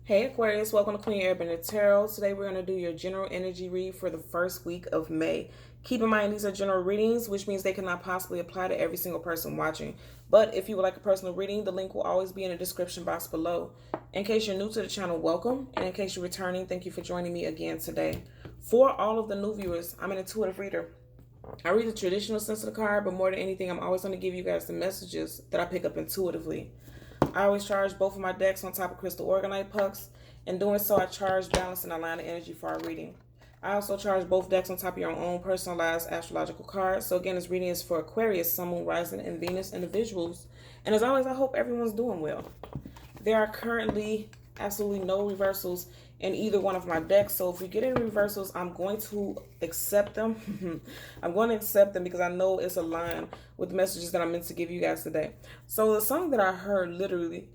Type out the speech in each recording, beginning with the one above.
Hey Aquarius, welcome to Queen Urban Tarot. Today we're going to do your general energy read for the first week of May. Keep in mind these are general readings, which means they cannot possibly apply to every single person watching. But if you would like a personal reading, the link will always be in the description box below. In case you're new to the channel, welcome. And in case you're returning, thank you for joining me again today. For all of the new viewers, I'm an intuitive reader. I read the traditional sense of the card, but more than anything, I'm always going to give you guys the messages that I pick up intuitively. I always charge both of my decks on top of crystal organite pucks. In doing so, I charge, balance, and align the energy for our reading. I also charge both decks on top of your own personalized astrological cards. So again, this reading is for Aquarius, Sun, Moon, Rising, and Venus individuals. And as always, I hope everyone's doing well. There are currently absolutely no reversals in either one of my decks. So if we get any reversals, I'm going to accept them. I'm going to accept them because I know it's aligned with the messages that I'm meant to give you guys today. So the song that I heard literally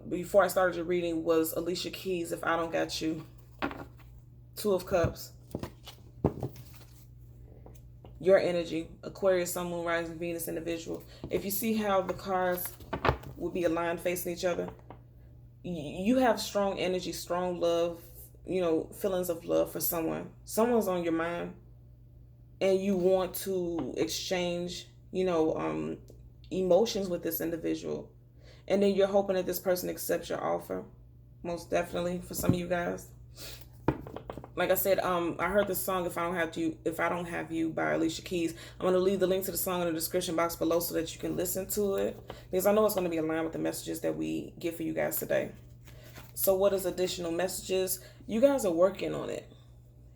before I started your reading was Alicia Keys, If I Don't Got You. Two of Cups. Your energy, Aquarius, Sun, Moon, Rising, Venus individual. If you see how the cards will be aligned facing each other, you have strong energy, strong love, feelings of love for someone. Someone's on your mind and you want to exchange, emotions with this individual. And then you're hoping that this person accepts your offer. Most definitely for some of you guys. Like I said, I heard the song If I Don't Have You by Alicia Keys. I'm going to leave the link to the song in the description box below so that you can listen to it, because I know it's going to be aligned with the messages that we get for you guys today. So what is additional messages? You guys are working on it.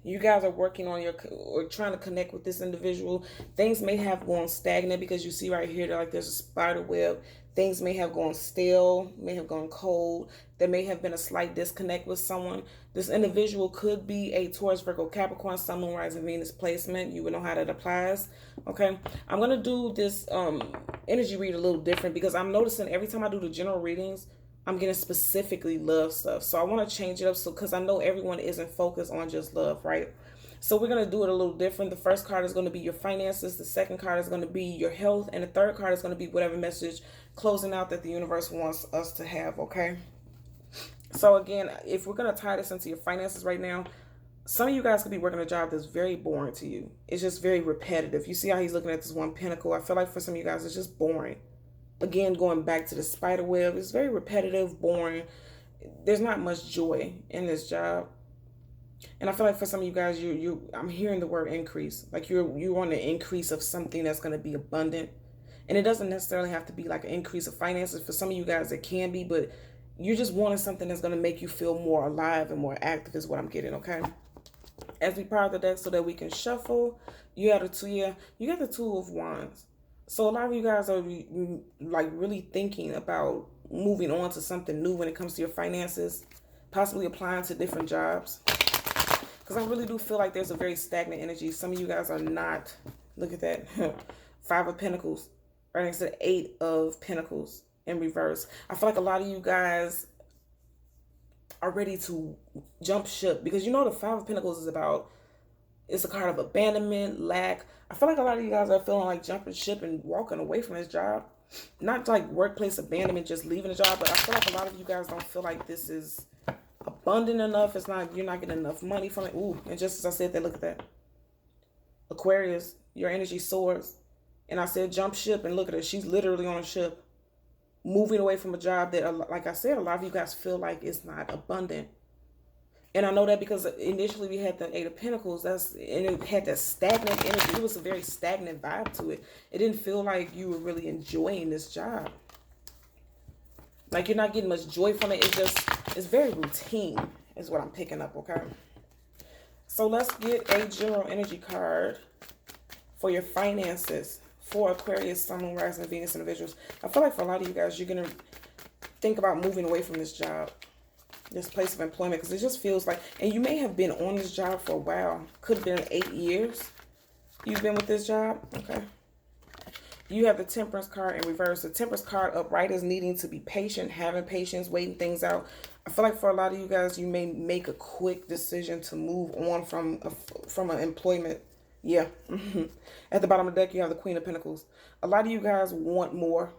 You guys are working on or trying to connect with this individual. Things may have gone stagnant because you see right here, like there's a spider web. Things may have gone stale, may have gone cold. There may have been a slight disconnect with someone. This individual could be a Taurus, Virgo, Capricorn, Sun, Moon, Rising, Venus placement. You would know how that applies. Okay, I'm going to do this energy read a little different because I'm noticing every time I do the general readings, I'm getting specifically love stuff. So I want to change it up because I know everyone isn't focused on just love, right? So we're going to do it a little different. The first card is going to be your finances. The second card is going to be your health. And the third card is going to be whatever message closing out that the universe wants us to have, okay? So again, if we're going to tie this into your finances right now, some of you guys could be working a job that's very boring to you. It's just very repetitive. You see how he's looking at this one pentacle? I feel like for some of you guys, it's just boring. Again, going back to the spider web, it's very repetitive, boring. There's not much joy in this job. And I feel like for some of you guys, I'm hearing the word increase. Like you want an increase of something that's going to be abundant. And it doesn't necessarily have to be like an increase of finances. For some of you guys, it can be, but you're just wanting something that's going to make you feel more alive and more active is what I'm getting, okay? As we part the deck so that we can shuffle, you got the Two of Wands. So a lot of you guys are like really thinking about moving on to something new when it comes to your finances, possibly applying to different jobs. Because I really do feel like there's a very stagnant energy. Some of you guys are not. Look at that. Five of Pentacles right next to the Eight of Pentacles in reverse. I feel like a lot of you guys are ready to jump ship because the Five of Pentacles is about, it's a card of abandonment, lack. I feel like a lot of you guys are feeling like jumping ship and walking away from this job. Not like workplace abandonment, just leaving the job, but I feel like a lot of you guys don't feel like this is abundant enough. You're not getting enough money from it. Ooh, and just as I said that, look at that. Aquarius, your energy soars. And I said jump ship, and look at her. She's literally on a ship, moving away from a job that, like I said, a lot of you guys feel like it's not abundant. And I know that because initially we had the Eight of Pentacles, and it had that stagnant energy. It was a very stagnant vibe to it. It didn't feel like you were really enjoying this job. Like you're not getting much joy from it. It's very routine is what I'm picking up, okay? So let's get a general energy card for your finances for Aquarius, Sun, Moon, Rising, Venus individuals. I feel like for a lot of you guys, you're going to think about moving away from this job, this place of employment, because it just feels like, and you may have been on this job for a while. Could have been 8 years you've been with this job, okay? You have the Temperance card in reverse. The Temperance card upright is needing to be patient, having patience, waiting things out. I feel like for a lot of you guys, you may make a quick decision to move on from an employment. Yeah. At the bottom of the deck, you have the Queen of Pentacles. A lot of you guys want more.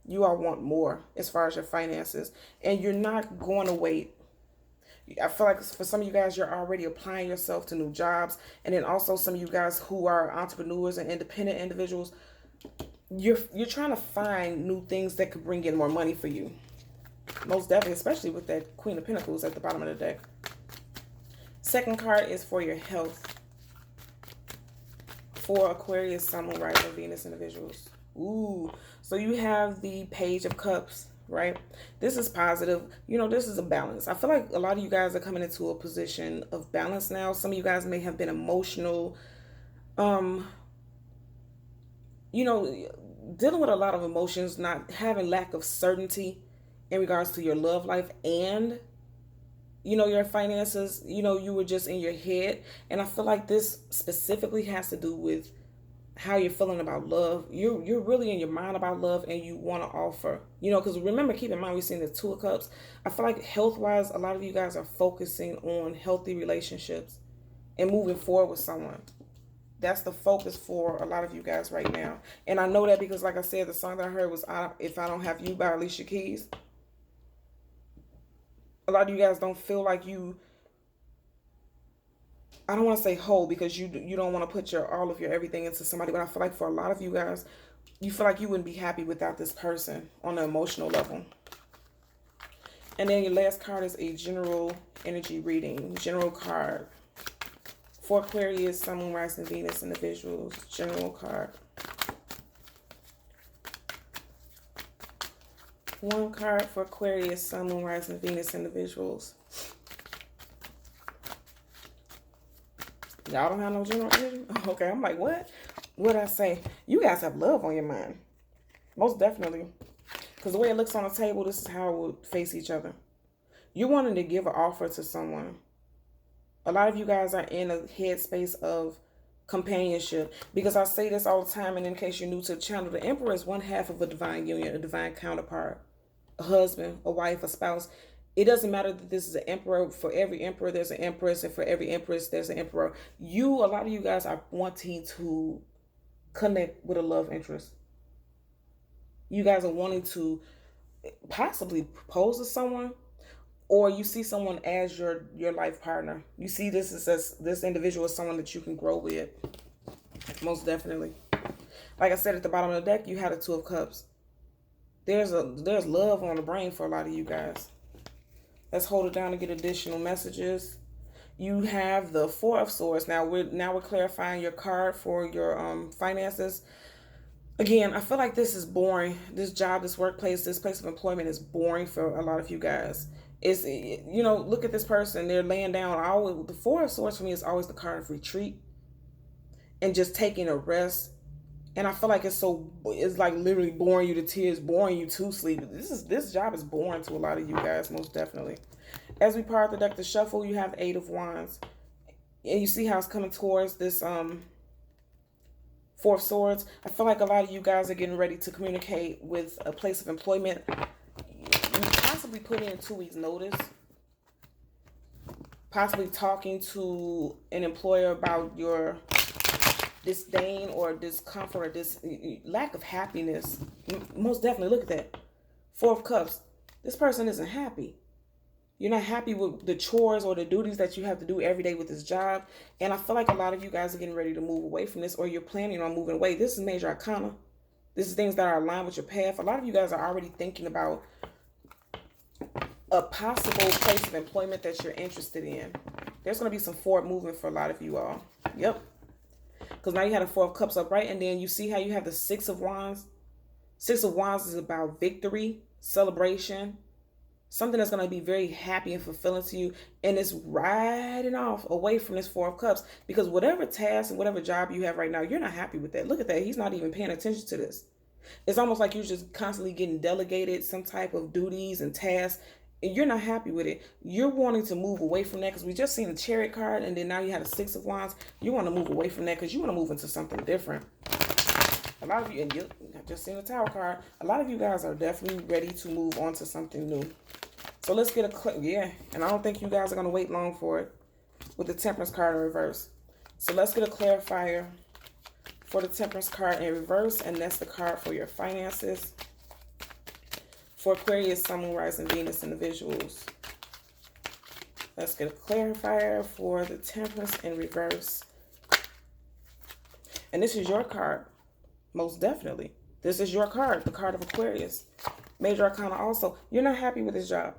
You all want more as far as your finances, and you're not going to wait. I feel like for some of you guys, you're already applying yourself to new jobs. And then also some of you guys who are entrepreneurs and independent individuals, you're trying to find new things that could bring in more money for you. Most definitely, especially with that Queen of Pentacles at the bottom of the deck. Second card is for your health. For Aquarius, Sun, Moon, Rising, Venus individuals. Ooh, so you have the Page of Cups, right? This is positive. You know, this is a balance. I feel like a lot of you guys are coming into a position of balance now. Some of you guys may have been emotional, you know, dealing with a lot of emotions, not having lack of certainty in regards to your love life and, you know, your finances. You know, you were just in your head. And I feel like this specifically has to do with how you're feeling about love. You're really in your mind about love, and you want to offer, you know, because remember, keep in mind, we've seen the Two of Cups. I feel like health wise, a lot of you guys are focusing on healthy relationships and moving forward with someone. That's the focus for a lot of you guys right now. And I know that because, like I said, the song that I heard was If I Don't Have You by Alicia Keys. A lot of you guys don't feel like you, I don't want to say whole, because you don't want to put all of your everything into somebody, but I feel like for a lot of you guys, you feel like you wouldn't be happy without this person on an emotional level. And then your last card is a general energy reading. General card. For Aquarius, Sun, Moon, Rising, Venus individuals. General card. One card for Aquarius, Sun, Moon, Rising, Venus individuals. Y'all don't have no general energy? Okay, I'm like, what? What'd I say? You guys have love on your mind. Most definitely. Because the way it looks on the table, this is how it would face each other. You're wanting to give an offer to someone. A lot of you guys are in a headspace of companionship. Because I say this all the time, and in case you're new to the channel, the Emperor is one half of a divine union, a divine counterpart. A husband, a wife, a spouse. It doesn't matter that this is an emperor. For every emperor, there's an empress. And for every empress, there's an emperor. A lot of you guys are wanting to connect with a love interest. You guys are wanting to possibly propose to someone, or you see someone as your life partner. You see this individual as someone that you can grow with. Most definitely. Like I said, at the bottom of the deck, you had a Two of Cups. There's love on the brain for a lot of you guys. Let's hold it down to get additional messages. You have the Four of Swords. Now we're clarifying your card for your finances. Again, I feel like this is boring. This job, this workplace, this place of employment is boring for a lot of you guys. It's, you know, look at this person. They're laying down. The Four of Swords for me is always the card of retreat and just taking a rest. And I feel like it's like literally boring you to tears, boring you to sleep. This job is boring to a lot of you guys, most definitely. As we part the deck to shuffle, you have Eight of Wands. And you see how it's coming towards this Four of Swords. I feel like a lot of you guys are getting ready to communicate with a place of employment. You possibly put in 2 weeks notice. Possibly talking to an employer about your disdain or discomfort or this lack of happiness. Most definitely. Look at that. Four of Cups. This person isn't happy. You're not happy with the chores or the duties that you have to do every day with this job. And I feel like a lot of you guys are getting ready to move away from this, or you're planning on moving away. This is major arcana. This is things that are aligned with your path. A lot of you guys are already thinking about a possible place of employment that you're interested in. There's going to be some forward movement for a lot of you all. Yep. Because now you had a Four of Cups upright, and then you see how you have the Six of Wands. Six of Wands is about victory, celebration, something that's going to be very happy and fulfilling to you, and it's riding off away from this Four of Cups, because whatever task and whatever job you have right now, you're not happy with that. Look at that. He's not even paying attention to this. It's almost like you're just constantly getting delegated some type of duties and tasks, and you're not happy with it. You're wanting to move away from that, because we just seen the Chariot card, and then now you had a Six of Wands. You want to move away from that because you want to move into something different. A lot of you, and you just seen the Tower card, a lot of you guys are definitely ready to move on to something new. So let's get and I don't think you guys are going to wait long for it with the Temperance card in reverse. So let's get a clarifier for the Temperance card in reverse, and that's the card for your finances. For Aquarius, Sun, Moon, Rising, Venus individuals. Let's get a clarifier for the Temperance in reverse. And this is your card, most definitely. This is your card, the card of Aquarius. Major Arcana also. You're not happy with this job.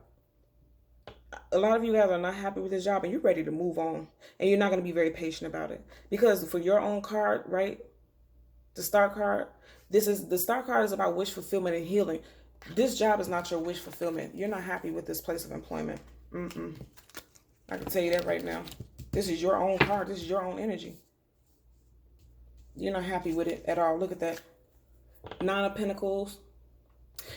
A lot of you guys are not happy with this job and you're ready to move on. And you're not going to be very patient about it. Because for your own card, right? The Star card. The Star card is about wish fulfillment and healing. This job is not your wish fulfillment. You're not happy with this place of employment. I can tell you that right now. This is your own card. This is your own energy. You're not happy with it at all. Look at that. Nine of Pentacles.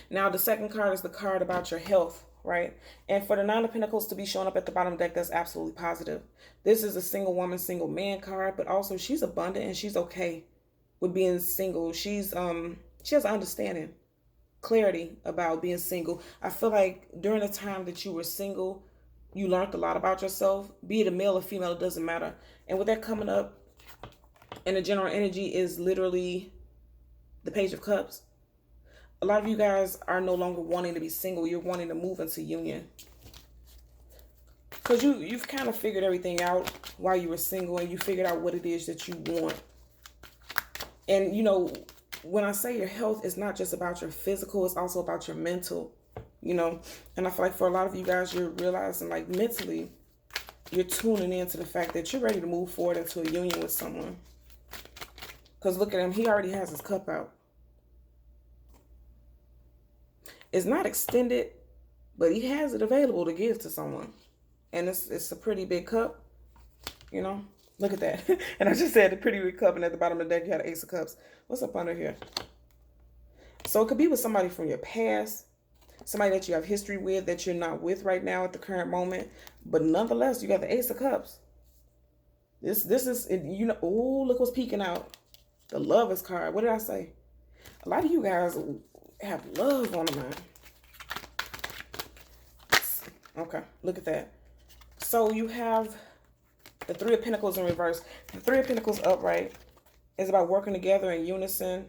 Now, the second card is the card about your health, right? And for the Nine of Pentacles to be showing up at the bottom of the deck, that's absolutely positive. This is a single woman, single man card, but also she's abundant and she's okay with being single. She has understanding, clarity about being single. I feel like during the time that you were single, you learned a lot about yourself, be it a male or female, it doesn't matter. And with that coming up, and the general energy is literally the Page of Cups. A lot of you guys are no longer wanting to be single. You're wanting to move into union. Because you've kind of figured everything out while you were single, and you figured out what it is that you want. And, you know, when I say your health, it's not just about your physical, it's also about your mental, you know. And I feel like for a lot of you guys, you're realizing, like, mentally, you're tuning into the fact that you're ready to move forward into a union with someone. Because look at him, he already has his cup out. It's not extended, but he has it available to give to someone. And it's a pretty big cup, you know. Look at that. And I just said a pretty big cup, and at the bottom of the deck, you had an Ace of Cups. What's up under here? So it could be with somebody from your past, somebody that you have history with that you're not with right now at the current moment. But nonetheless, you got the Ace of Cups. This is, you know, oh, look what's peeking out. The Lovers card. What did I say? A lot of you guys have love on the mind. Okay, look at that. So you have the Three of Pentacles in reverse. The Three of Pentacles upright is about working together in unison,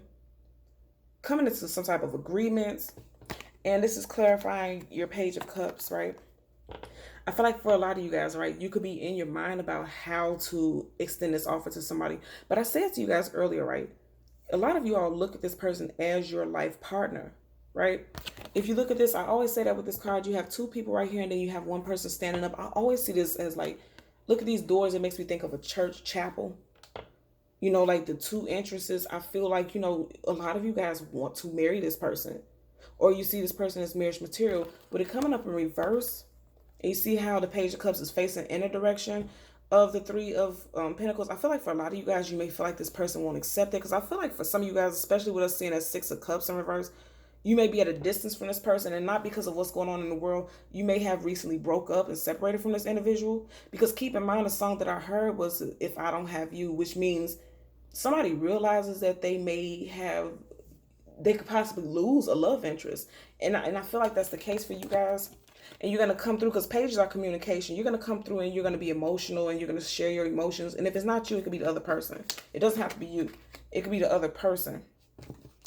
coming into some type of agreements. And this is clarifying your Page of Cups, right? I feel like for a lot of you guys, right, you could be in your mind about how to extend this offer to somebody. But I said to you guys earlier, right, a lot of you all look at this person as your life partner, right? If you look at this, I always say that with this card, you have two people right here and then you have one person standing up. I always see this as like, look at these doors. It makes me think of a church chapel. You know, like the two entrances. I feel like, you know, a lot of you guys want to marry this person. Or you see this person as marriage material. But it coming up in reverse. And you see how the Page of Cups is facing in a direction of the Three of Pentacles. I feel like for a lot of you guys, you may feel like this person won't accept it. Because I feel like for some of you guys, especially with us seeing that Six of Cups in reverse, you may be at a distance from this person, and not because of what's going on in the world. You may have recently broke up and separated from this individual. Because keep in mind, the song that I heard was If I Don't Have You, which means somebody realizes that they could possibly lose a love interest. And I feel like that's the case for you guys. And you're going to come through, because pages are communication. You're going to come through and you're going to be emotional and you're going to share your emotions. And if it's not you, it could be the other person. It doesn't have to be you. It could be the other person.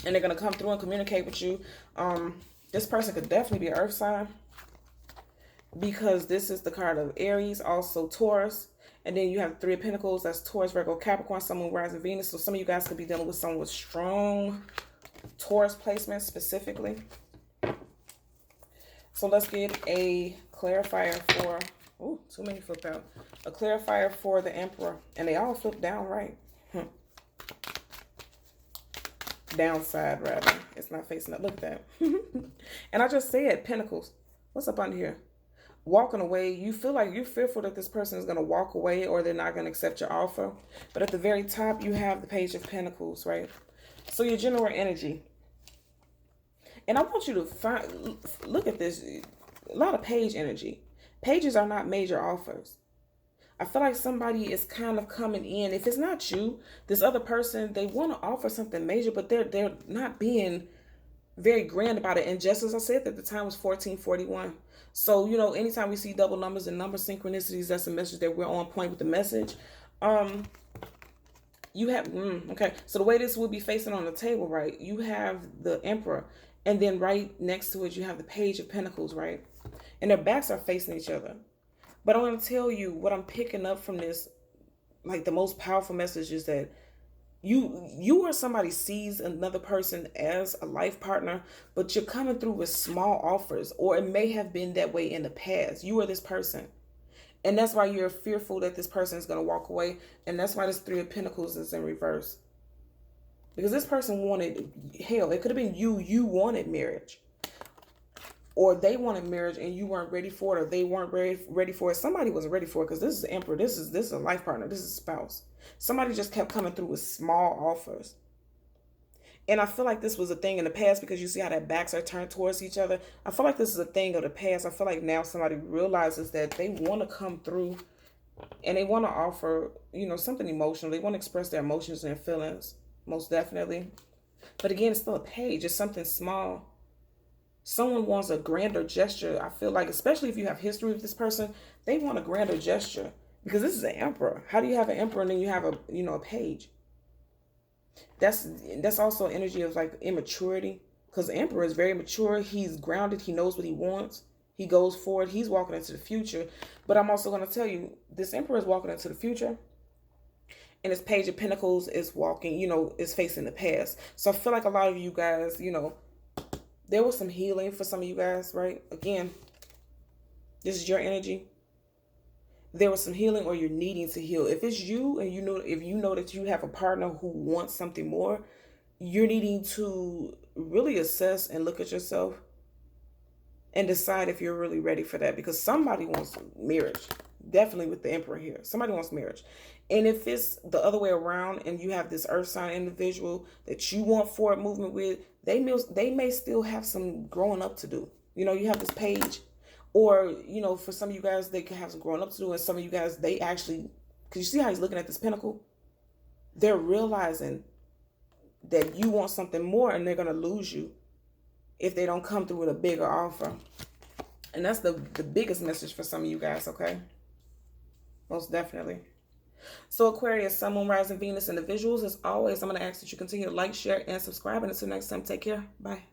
And they're going to come through and communicate with you. This person could definitely be an earth sign, because this is the card of Aries, also Taurus. And then you have Three of Pentacles. That's Taurus, Virgo, Capricorn, Sun, Moon, Rising, Venus. So some of you guys could be dealing with someone with strong Taurus placement specifically. So let's get a clarifier for, oh, too many flipped out. A clarifier for the Emperor. And they all flipped down right. Downside, rather. It's not facing up. Look at that. And I just said Pentacles. What's up under here? Walking away. You feel like you're fearful that this person is going to walk away or they're not going to accept your offer. But at the very top, you have the Page of Pentacles, right? So your general energy. And I want you to look at this. A lot of page energy. Pages are not major offers. I feel like somebody is kind of coming in. If it's not you, this other person, they want to offer something major, but they're not being very grand about it. And just as I said, that the time was 1441. So, you know, anytime we see double numbers and number synchronicities, that's a message that we're on point with the message. You have, okay. So the way this will be facing on the table, right? You have the Emperor. And then right next to it, you have the Page of Pentacles, right? And their backs are facing each other. But I want to tell you what I'm picking up from this, like the most powerful message is that you or somebody sees another person as a life partner, but you're coming through with small offers, or it may have been that way in the past. You are this person. And that's why you're fearful that this person is going to walk away. And that's why this Three of Pentacles is in reverse. Because this person wanted, hell, it could have been you wanted marriage. Or they wanted marriage and you weren't ready for it, or they weren't ready for it. Somebody wasn't ready for it, because this is the Emperor. This is a life partner. This is a spouse. Somebody just kept coming through with small offers. And I feel like this was a thing in the past, because you see how their backs are turned towards each other. I feel like this is a thing of the past. I feel like now somebody realizes that they want to come through and they want to offer, something emotional. They want to express their emotions and feelings, most definitely. But again, it's still a page. It's something small. Someone wants a grander gesture. I feel like, especially if you have history with this person, they want a grander gesture, because this is an Emperor. How do you have an Emperor and then you have a page? That's also energy of like immaturity, because the Emperor is very mature. He's grounded. He knows what he wants. He goes forward. He's walking into the future. But I'm also going to tell you, this Emperor is walking into the future, and this Page of Pentacles is walking, is facing the past. So I feel like a lot of you guys, there was some healing for some of you guys, right? Again, this is your energy. There was some healing, or you're needing to heal. If it's you and if you know that you have a partner who wants something more, you're needing to really assess and look at yourself and decide if you're really ready for that, because somebody wants marriage. Definitely with the Emperor here. Somebody wants marriage. And if it's the other way around and you have this earth sign individual that you want forward movement with, they may still have some growing up to do. You have this page. Or, for some of you guys, they can have some growing up to do. And some of you guys, they actually, because you see how he's looking at this pentacle? They're realizing that you want something more, and they're going to lose you if they don't come through with a bigger offer. And that's the biggest message for some of you guys, okay? Most definitely. So Aquarius, Sun, Moon, Rising, Venus, individuals, as always, I'm going to ask that you continue to like, share, and subscribe. And until next time, take care. Bye.